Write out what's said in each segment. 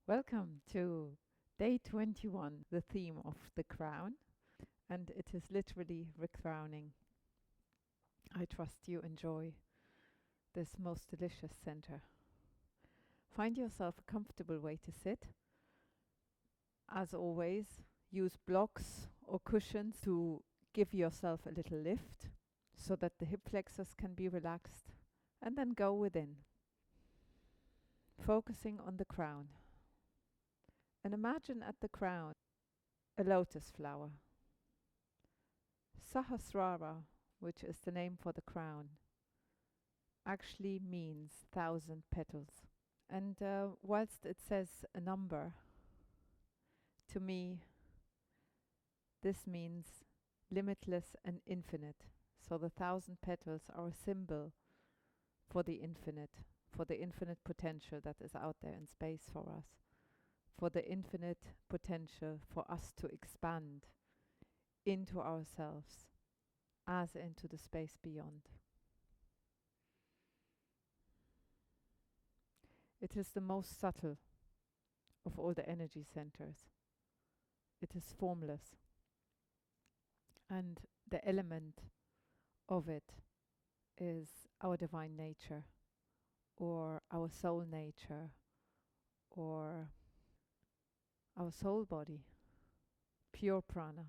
Welcome to day 21, the theme of the crown, and it is literally recrowning. I trust you enjoy this most delicious center. Find yourself a comfortable way to sit. As always, use blocks or cushions to give yourself a little lift so that the hip flexors can be relaxed, and then go within, focusing on the crown. And imagine at the crown a lotus flower. Sahasrara, which is the name for the crown, actually means 1,000 petals. And whilst it says a number, to me, this means limitless and infinite. So the 1,000 petals are a symbol for the infinite potential that is out there in space for us, for the infinite potential for us to expand into ourselves as into the space beyond. It is the most subtle of all the energy centers. It is formless. And the element of it is our divine nature, or our soul nature, or our soul body, pure prana.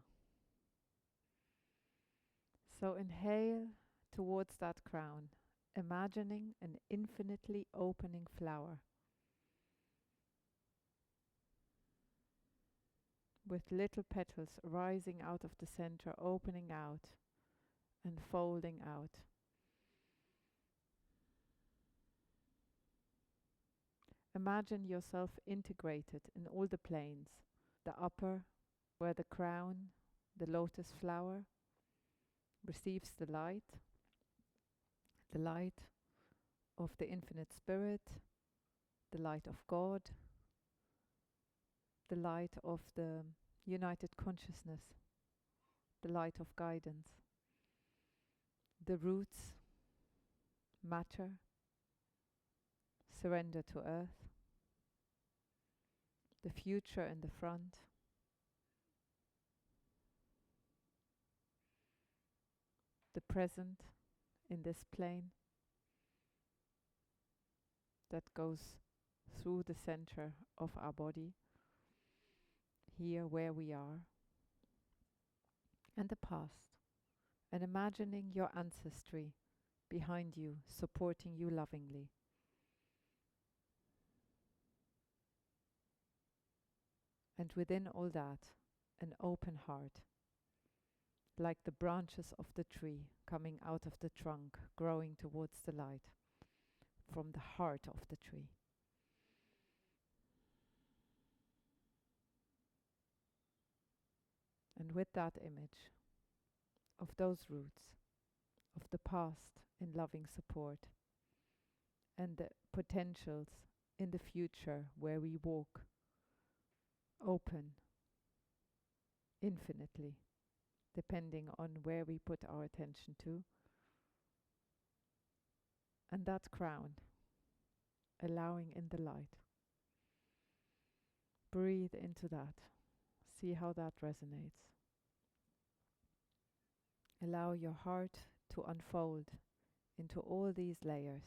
So inhale towards that crown, imagining an infinitely opening flower with little petals rising out of the center, opening out and folding out. Imagine yourself integrated in all the planes, the upper, where the crown, the lotus flower, receives the light of the infinite spirit, the light of God, the light of the united consciousness, the light of guidance. The roots, matter, surrender to earth, the future in the front, the present in this plane that goes through the center of our body, here where we are, and the past, and imagining your ancestry behind you, supporting you lovingly. And within all that, an open heart, like the branches of the tree coming out of the trunk, growing towards the light from the heart of the tree. And with that image of those roots, of the past in loving support, and the potentials in the future where we walk open infinitely, depending on where we put our attention to, and that crown, allowing in the light. Breathe into that. See how that resonates. Allow your heart to unfold into all these layers.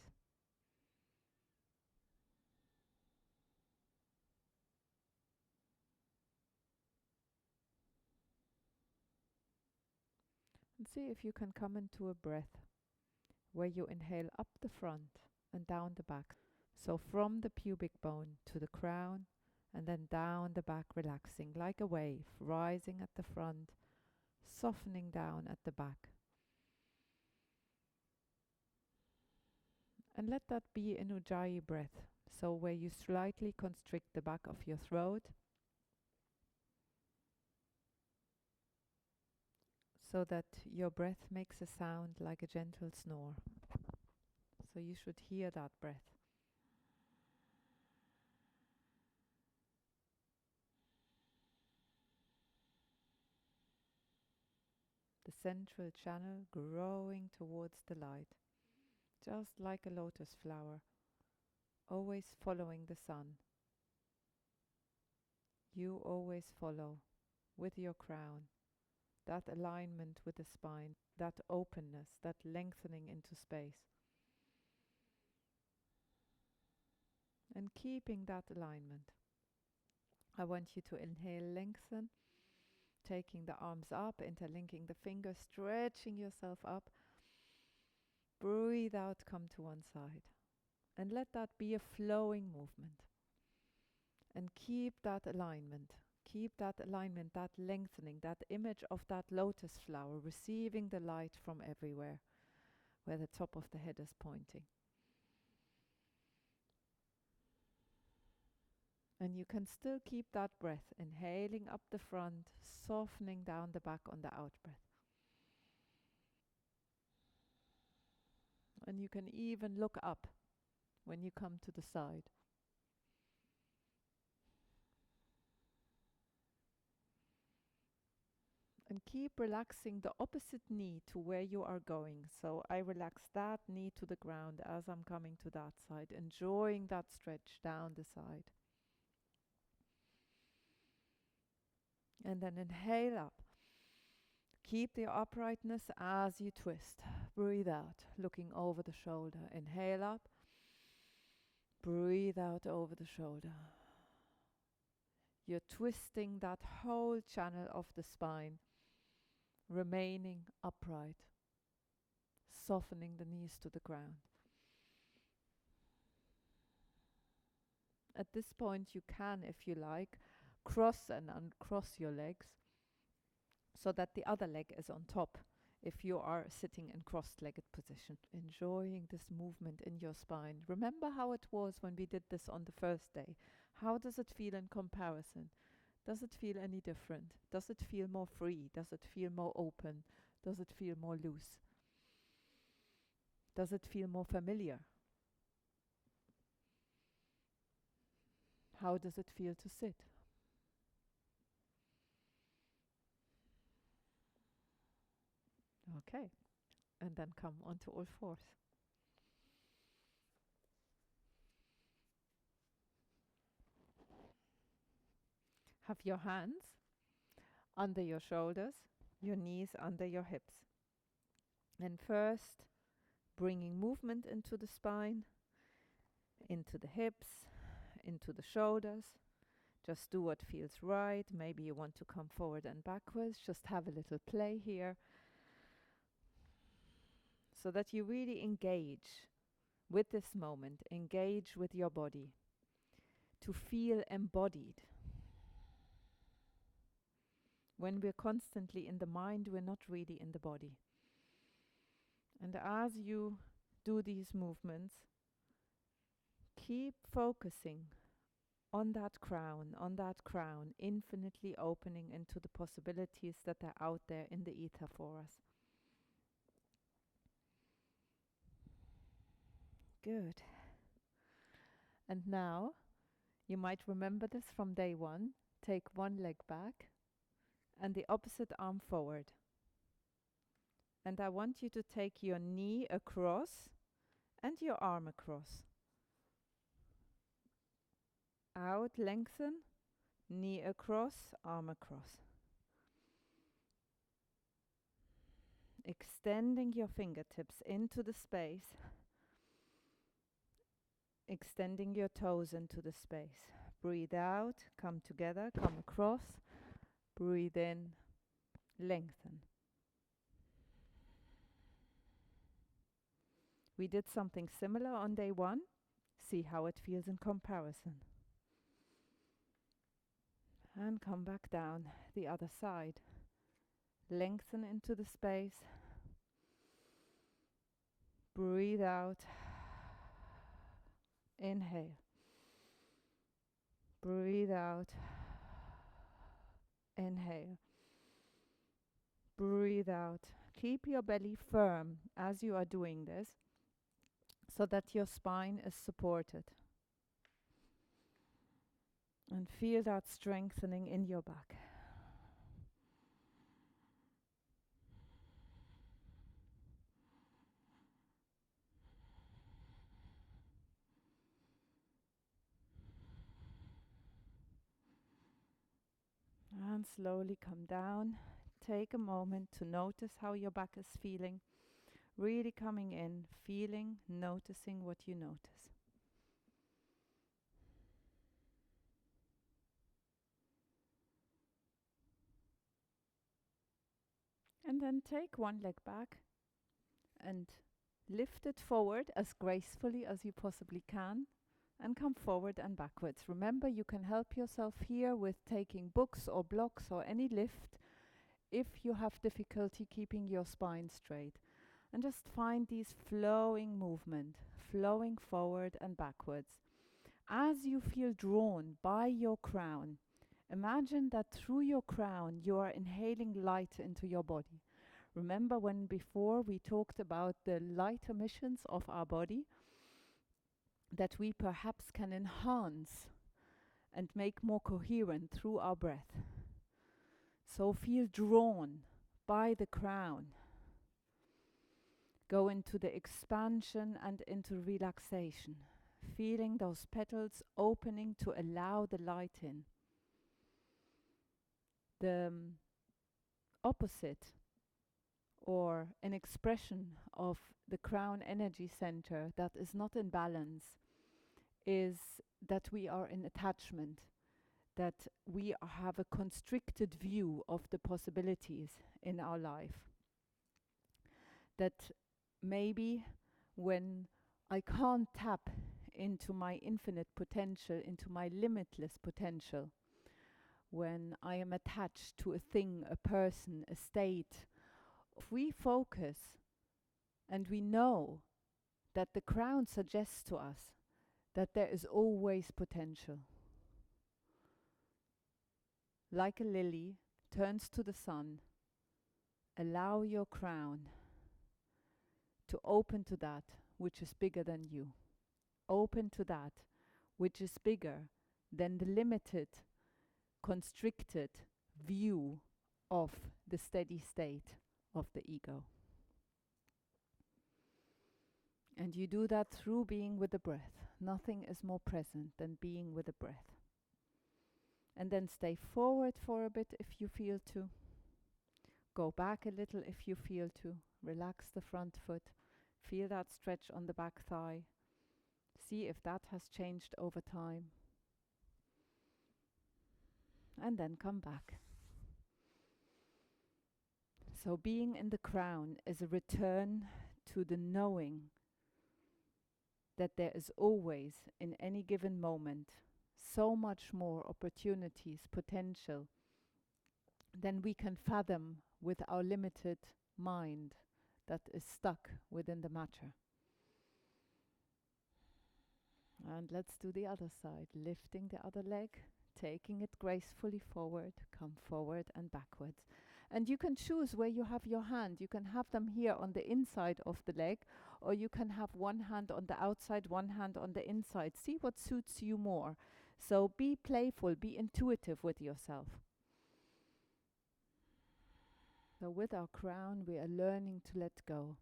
And see if you can come into a breath where you inhale up the front and down the back. So from the pubic bone to the crown, and then down the back, relaxing like a wave, rising at the front, softening down at the back. And let that be an ujjayi breath, so where you slightly constrict the back of your throat, so that your breath makes a sound like a gentle snore. So you should hear that breath. The central channel growing towards the light, just like a lotus flower, always following the sun. You always follow with your crown that alignment with the spine, that openness, that lengthening into space. And keeping that alignment, I want you to inhale, lengthen, taking the arms up, interlinking the fingers, stretching yourself up. Breathe out, come to one side. And let that be a flowing movement. And keep that alignment. Keep that alignment, that lengthening, that image of that lotus flower receiving the light from everywhere, where the top of the head is pointing. And you can still keep that breath, inhaling up the front, softening down the back on the out breath. And you can even look up when you come to the side. And keep relaxing the opposite knee to where you are going. So I relax that knee to the ground as I'm coming to that side, enjoying that stretch down the side. And then inhale up. Keep the uprightness as you twist. Breathe out, looking over the shoulder. Inhale up. Breathe out over the shoulder. You're twisting that whole channel of the spine, remaining upright, softening the knees to the ground. At this point, you can, if you like, cross and uncross your legs so that the other leg is on top if you are sitting in cross-legged position. Enjoying this movement in your spine. Remember how it was when we did this on the first day. How does it feel in comparison? Does it feel any different? Does it feel more free? Does it feel more open? Does it feel more loose? Does it feel more familiar? How does it feel to sit? Okay, and then come onto all fours. Have your hands under your shoulders, your knees under your hips. And first, bringing movement into the spine, into the hips, into the shoulders. Just do what feels right. Maybe you want to come forward and backwards. Just have a little play here, so that you really engage with this moment, engage with your body, to feel embodied. When we're constantly in the mind, we're not really in the body. And as you do these movements, keep focusing on that crown, infinitely opening into the possibilities that are out there in the ether for us. Good. And now, you might remember this from day one. Take one leg back and the opposite arm forward. And I want you to take your knee across and your arm across. Out, lengthen, knee across, arm across. Extending your fingertips into the space. Extending your toes into the space. Breathe out, come together, come across. Breathe in, lengthen. We did something similar on day one. See how it feels in comparison. And come back down the other side. Lengthen into the space. Breathe out. Inhale. Breathe out. Inhale. Breathe out. Keep your belly firm as you are doing this, so that your spine is supported. And feel that strengthening in your back. And slowly come down. Take a moment to notice how your back is feeling. Really coming in, feeling, noticing what you notice. And then take one leg back and lift it forward as gracefully as you possibly can and come forward and backwards. Remember, you can help yourself here with taking books or blocks or any lift if you have difficulty keeping your spine straight. And just find these flowing movement, flowing forward and backwards. As you feel drawn by your crown, imagine that through your crown you are inhaling light into your body. Remember when before we talked about the light emissions of our body that we perhaps can enhance and make more coherent through our breath. So feel drawn by the crown. Go into the expansion and into relaxation, feeling those petals opening to allow the light in. The opposite or an expression of the crown energy center that is not in balance is that we are in attachment, that we have a constricted view of the possibilities in our life. That maybe when I can't tap into my infinite potential, into my limitless potential, when I am attached to a thing, a person, a state, if we focus and we know that the crown suggests to us that there is always potential. Like a lily turns to the sun, allow your crown to open to that which is bigger than you. Open to that which is bigger than the limited, constricted view of the steady state of the ego. And you do that through being with the breath. Nothing is more present than being with the breath. And then stay forward for a bit if you feel to. Go back a little if you feel to. Relax the front foot. Feel that stretch on the back thigh. See if that has changed over time. And then come back. So being in the crown is a return to the knowing that there is always, in any given moment, so much more opportunities, potential, than we can fathom with our limited mind that is stuck within the matter. And let's do the other side, lifting the other leg, taking it gracefully forward, come forward and backwards. And you can choose where you have your hand. You can have them here on the inside of the leg, or you can have one hand on the outside, one hand on the inside. See what suits you more. So be playful, be intuitive with yourself. So with our crown, we are learning to let go.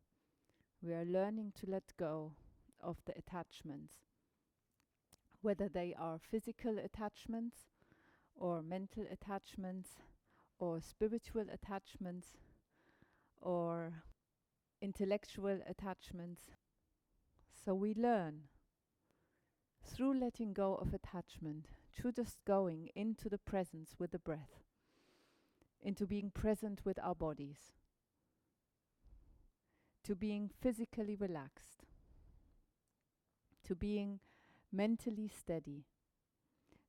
We are learning to let go of the attachments, whether they are physical attachments or mental attachments or spiritual attachments or intellectual attachments. So we learn through letting go of attachment, through just going into the presence with the breath, into being present with our bodies, to being physically relaxed, to being mentally steady,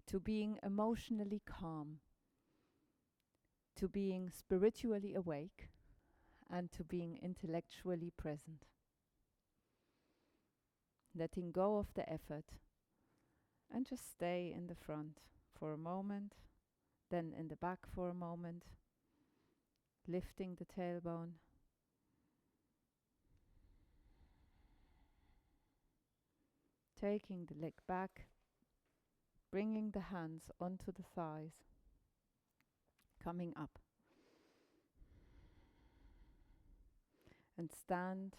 to being emotionally calm, to being spiritually awake, and to being intellectually present. Letting go of the effort and just stay in the front for a moment, then in the back for a moment, lifting the tailbone. Taking the leg back, bringing the hands onto the thighs, coming up. And stand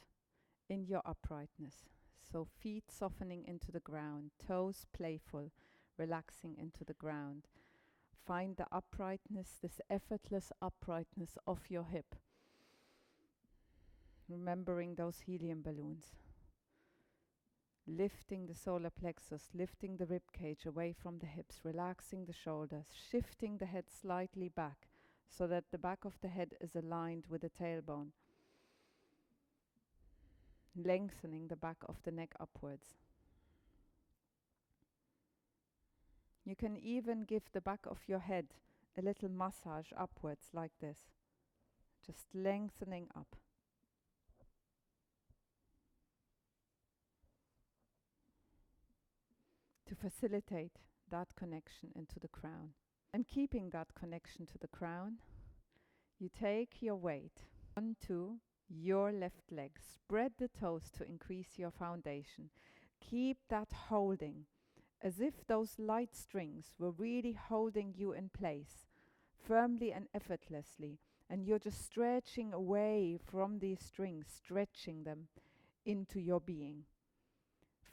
in your uprightness. So feet softening into the ground, toes playful, relaxing into the ground. find the uprightness, this effortless uprightness of your hip. Remembering those helium balloons. Lifting the solar plexus, lifting the rib cage away from the hips, relaxing the shoulders, shifting the head slightly back so that the back of the head is aligned with the tailbone. Lengthening the back of the neck upwards. You can even give the back of your head a little massage upwards like this. Just lengthening up. To facilitate that connection into the crown. And keeping that connection to the crown, you take your weight onto your left leg. Spread the toes to increase your foundation. Keep that holding, as if those light strings were really holding you in place, firmly and effortlessly. And you're just stretching away from these strings, stretching them into your being.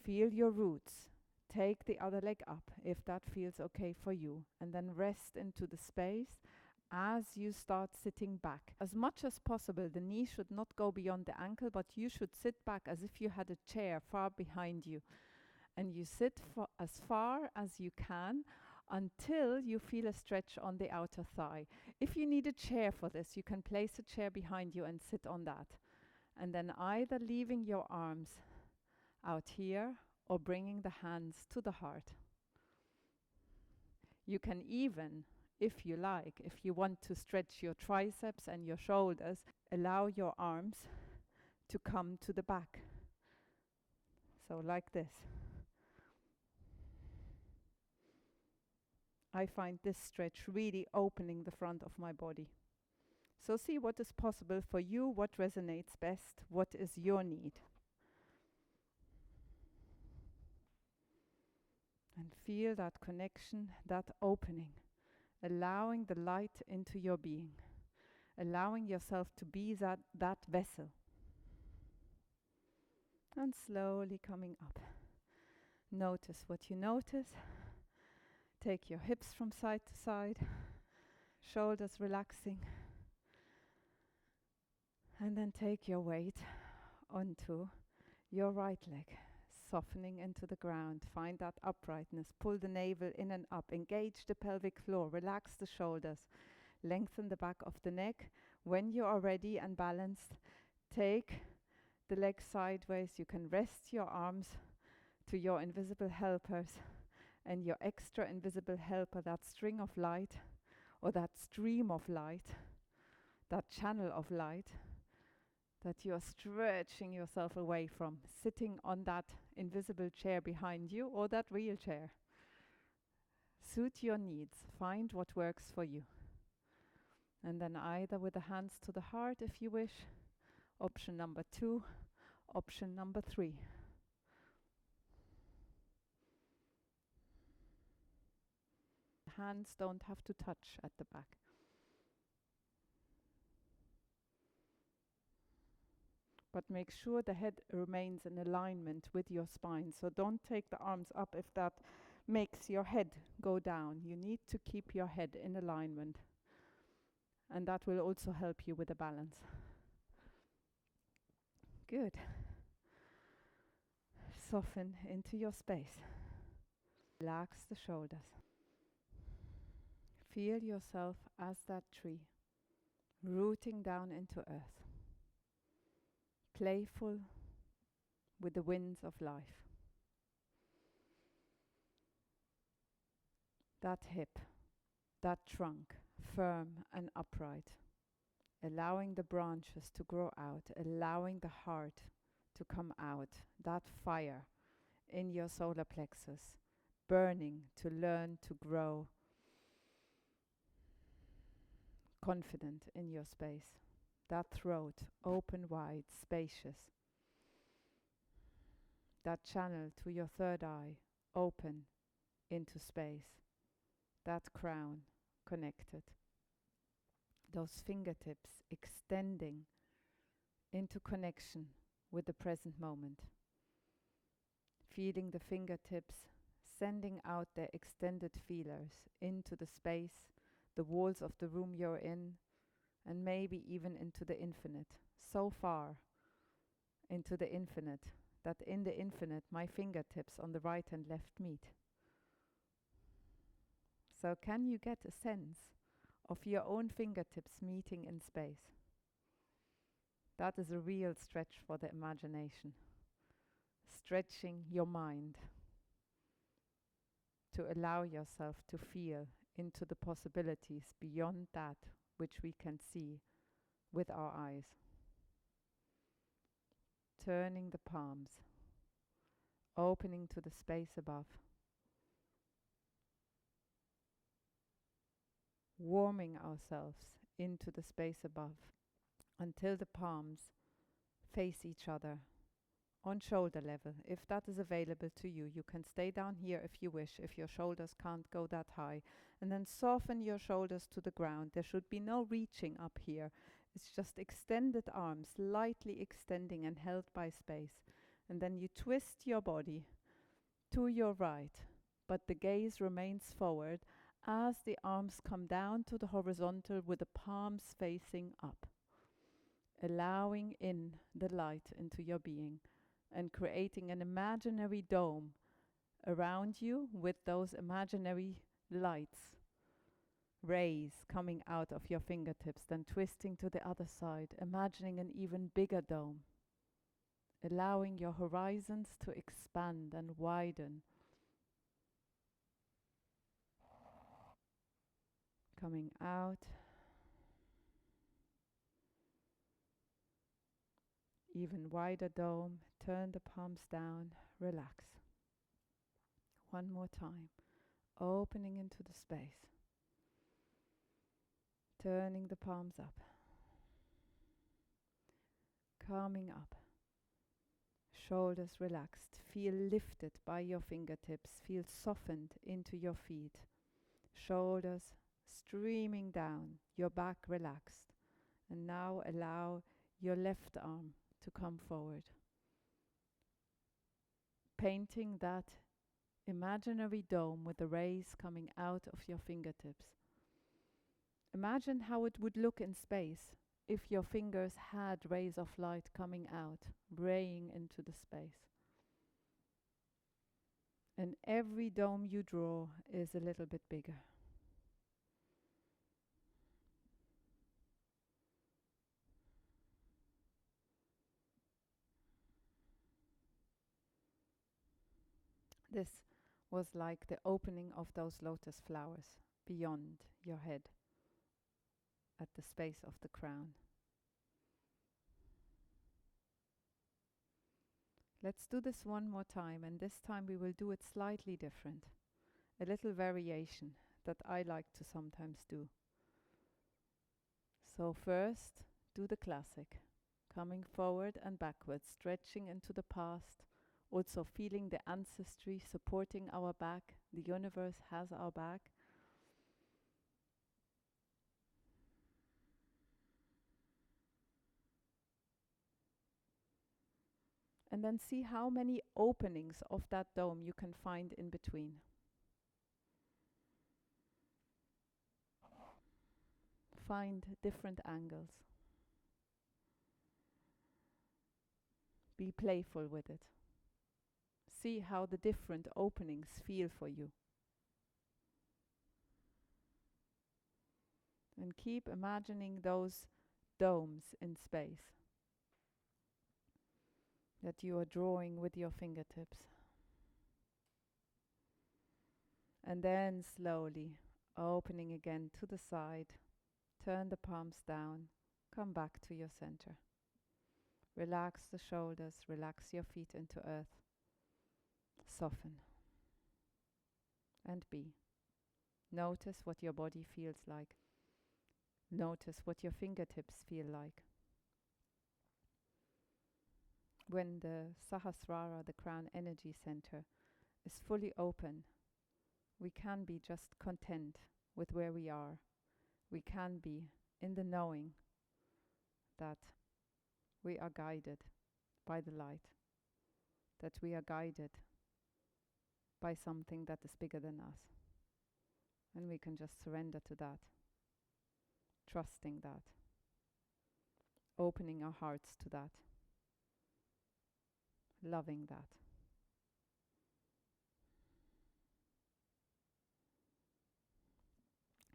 Feel your roots. Take the other leg up if that feels okay for you, and then rest into the space as you start sitting back. As much as possible, the knee should not go beyond the ankle, but you should sit back as if you had a chair far behind you. And you sit for as far as you can until you feel a stretch on the outer thigh. If you need a chair for this, you can place a chair behind you and sit on that. And then either leaving your arms out here or bringing the hands to the heart. You can even, if you like, if you want to stretch your triceps and your shoulders, allow your arms to come to the back. So like this. I find this stretch really opening the front of my body. So see what is possible for you, what resonates best, what is your need. And feel that connection, that opening, allowing the light into your being, allowing yourself to be that vessel. And slowly coming up. Notice what you notice. Take your hips from side to side, shoulders relaxing. And then take your weight onto your right leg. Softening into the ground, find that uprightness, pull the navel in and up, engage the pelvic floor, relax the shoulders, lengthen the back of the neck. When you are ready and balanced, take the leg sideways. You can rest your arms to your invisible helpers and your extra invisible helper, that string of light or that stream of light, that channel of light that you are stretching yourself away from, sitting on that invisible chair behind you or that wheelchair. Suit your needs. Find what works for you. And then either with the hands to the heart if you wish. Option number 2. Option number 3. Hands don't have to touch at the back. But make sure the head remains in alignment with your spine. So don't take the arms up if that makes your head go down. You need to keep your head in alignment. And that will also help you with the balance. Good. Soften into your space. Relax the shoulders. Feel yourself as that tree, rooting down into earth. Playful with the winds of life. That hip, that trunk, firm and upright, allowing the branches to grow out, allowing the heart to come out, that fire in your solar plexus, burning to learn to grow confident in your space. That throat, open wide, spacious. That channel to your third eye, open into space. That crown, connected. Those fingertips extending into connection with the present moment. Feeling the fingertips sending out their extended feelers into the space, the walls of the room you're in, and maybe even into the infinite. So far into the infinite that in the infinite my fingertips on the right and left meet. So can you get a sense of your own fingertips meeting in space? That is a real stretch for the imagination. Stretching your mind to allow yourself to feel into the possibilities beyond that which we can see with our eyes. Turning the palms, opening to the space above, warming ourselves into the space above until the palms face each other on shoulder level. If that is available to you, you can stay down here if you wish, if your shoulders can't go that high, and then soften your shoulders to the ground. There should be no reaching up here. It's just extended arms, lightly extending and held by space. And then you twist your body to your right, but the gaze remains forward as the arms come down to the horizontal with the palms facing up, allowing in the light into your being and creating an imaginary dome around you with those imaginary lights, rays coming out of your fingertips, then twisting to the other side, imagining an even bigger dome, allowing your horizons to expand and widen, coming out, even wider dome. Turn the palms down, relax. One more time, opening into the space, turning the palms up, coming up, shoulders relaxed, feel lifted by your fingertips, feel softened into your feet, shoulders streaming down, your back relaxed, and now allow your left arm to come forward, painting that imaginary dome with the rays coming out of your fingertips. Imagine how it would look in space if your fingers had rays of light coming out, raying into the space. And every dome you draw is a little bit bigger. This was like the opening of those lotus flowers beyond your head at the space of the crown. Let's do this one more time, and this time we will do it slightly different. A little variation that I like to sometimes do. So first, do the classic, coming forward and backwards, stretching into the past, also feeling the ancestry supporting our back. The universe has our back. And then see how many openings of that dome you can find in between. Find different angles. Be playful with it. See how the different openings feel for you. And keep imagining those domes in space that you are drawing with your fingertips. And then slowly opening again to the side, turn the palms down, come back to your center. Relax the shoulders, relax your feet into earth. Soften and be. Notice what your body feels like. Notice what your fingertips feel like. When the Sahasrara, the crown energy center, is fully open, we can be just content with where we are. We can be in the knowing that we are guided by the light, that we are guided by something that is bigger than us. And we can just surrender to that, trusting that, opening our hearts to that, loving that.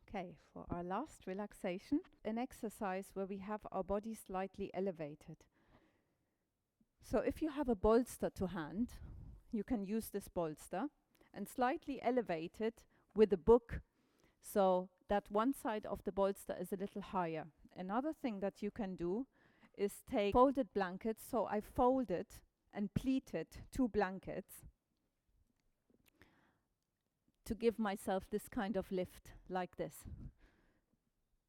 Okay, for our last relaxation, an exercise where we have our body slightly elevated. So if you have a bolster to hand, you can use this bolster and slightly elevate it with a book so that one side of the bolster is a little higher. Another thing that you can do is take folded blankets. So I folded and pleated 2 blankets to give myself this kind of lift like this.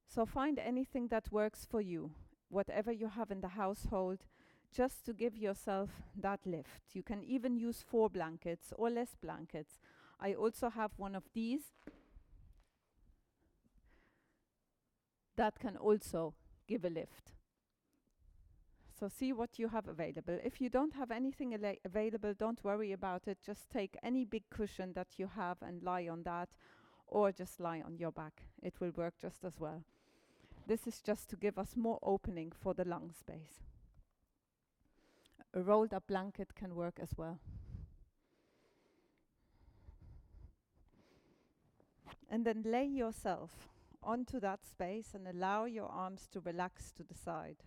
So find anything that works for you, whatever you have in the household, just to give yourself that lift. You can even use 4 blankets or less blankets. I also have one of these that can also give a lift. So see what you have available. If you don't have anything available, don't worry about it. Just take any big cushion that you have and lie on that, or just lie on your back. It will work just as well. This is just to give us more opening for the lung space. A rolled up blanket can work as well. And then lay yourself onto that space and allow your arms to relax to the side.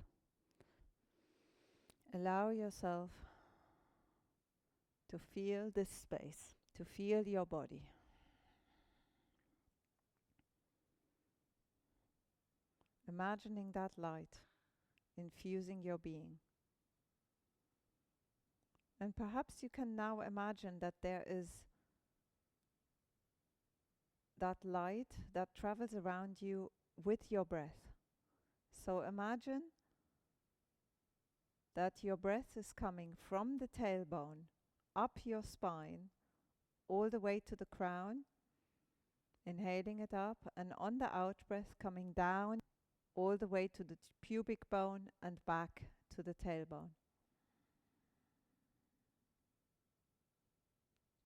Allow yourself to feel this space, to feel your body. Imagining that light infusing your being. And perhaps you can now imagine that there is that light that travels around you with your breath. So imagine that your breath is coming from the tailbone, up your spine, all the way to the crown, inhaling it up, and on the out breath coming down all the way to the pubic bone and back to the tailbone.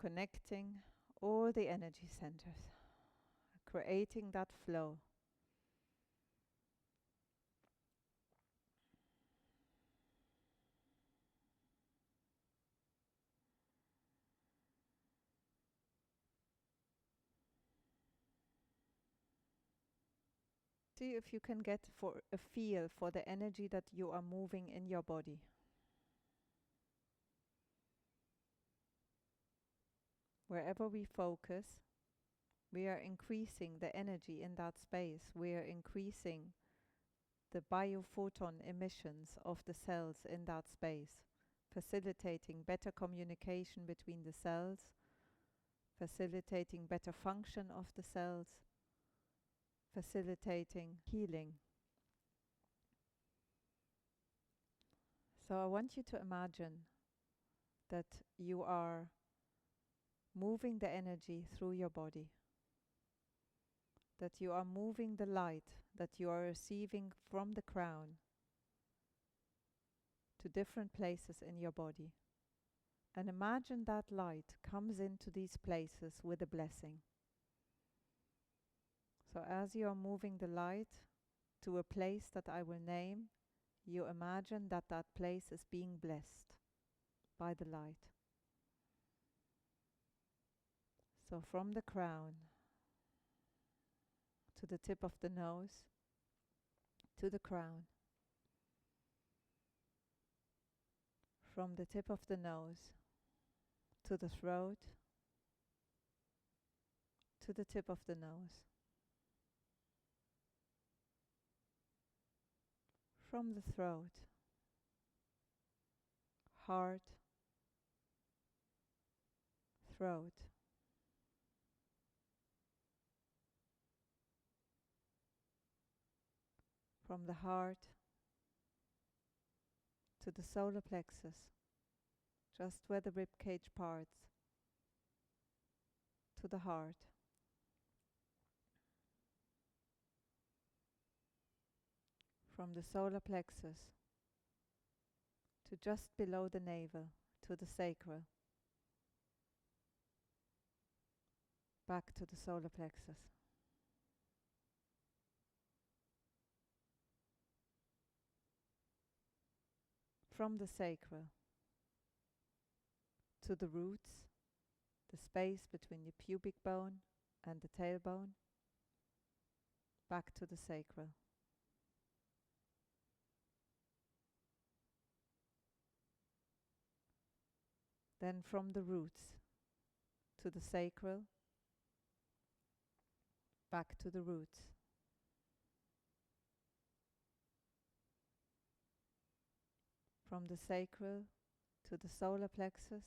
Connecting all the energy centers, creating that flow. See if you can get for a feel for the energy that you are moving in your body. Wherever we focus, we are increasing the energy in that space. We are increasing the biophoton emissions of the cells in that space, facilitating better communication between the cells, facilitating better function of the cells, facilitating healing. So I want you to imagine that you are moving the energy through your body, that you are moving the light that you are receiving from the crown to different places in your body. And imagine that light comes into these places with a blessing. So as you are moving the light to a place that I will name, you imagine that that place is being blessed by the light. So from the crown to the tip of the nose, to the crown, from the tip of the nose to the throat, to the tip of the nose, from the throat, heart, throat, from the heart to the solar plexus, just where the rib cage parts, to the heart. From the solar plexus to just below the navel, to the sacral. back to the solar plexus. From the sacral to the roots, the space between your pubic bone and the tailbone, back to the sacral. Then from the roots to the sacral, back to the roots. From the sacral to the solar plexus,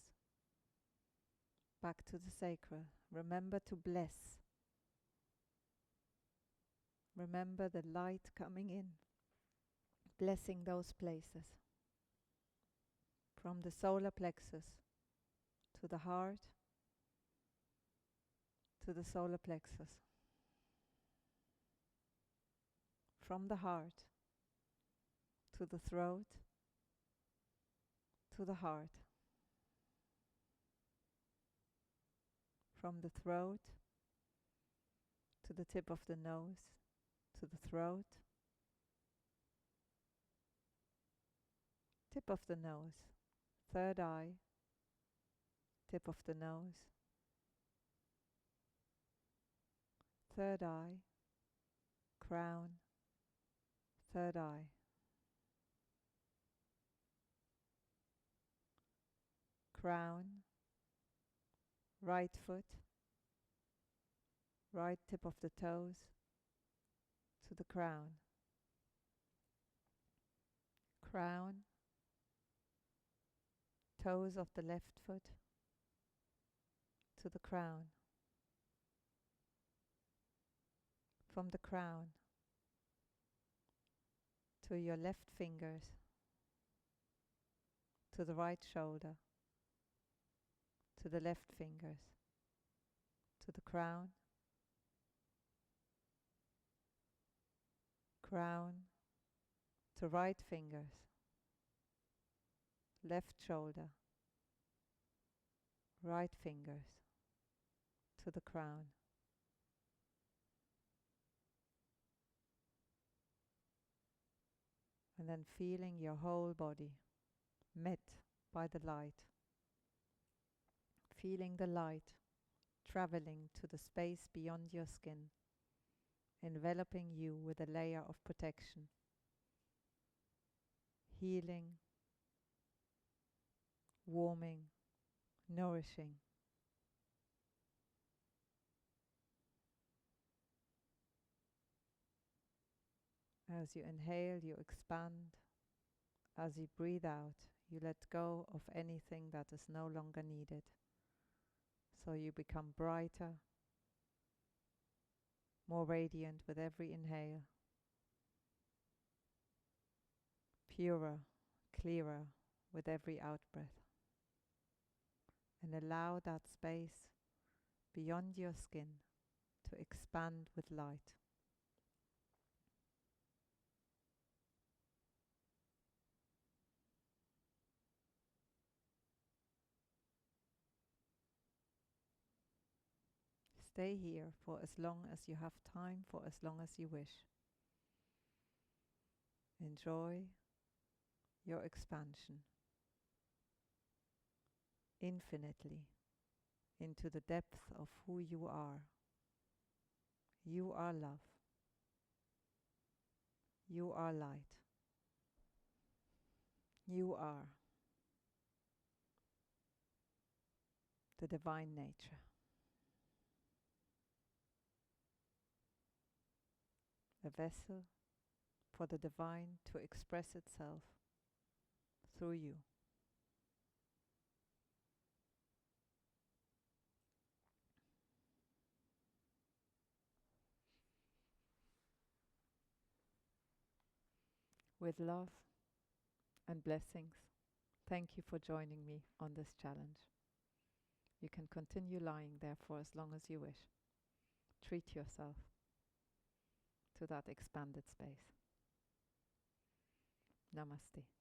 back to the sacral. Remember to bless. Remember the light coming in, blessing those places. From the solar plexus to the heart, to the solar plexus. From the heart to the throat, to the heart. From the throat to the tip of the nose, to the throat, tip of the nose, third eye, tip of the nose, third eye, crown, third eye. Crown, right foot, right tip of the toes to the crown. Crown, toes of the left foot to the crown. From the crown to your left fingers, to the right shoulder, to the left fingers, to the crown, crown, to right fingers, left shoulder, right fingers, to the crown. And then feeling your whole body met by the light. Feeling the light traveling to the space beyond your skin, enveloping you with a layer of protection, healing, warming, nourishing. As you inhale, you expand. As you breathe out, you let go of anything that is no longer needed. So you become brighter, more radiant with every inhale, purer, clearer with every out-breath. And allow that space beyond your skin to expand with light. Stay here for as long as you have time, for as long as you wish. Enjoy your expansion infinitely into the depth of who you are. You are love. You are light. You are the divine nature. A vessel for the divine to express itself through you. With love and blessings, thank you for joining me on this challenge. You can continue lying there for as long as you wish. Treat yourself to that expanded space. Namaste.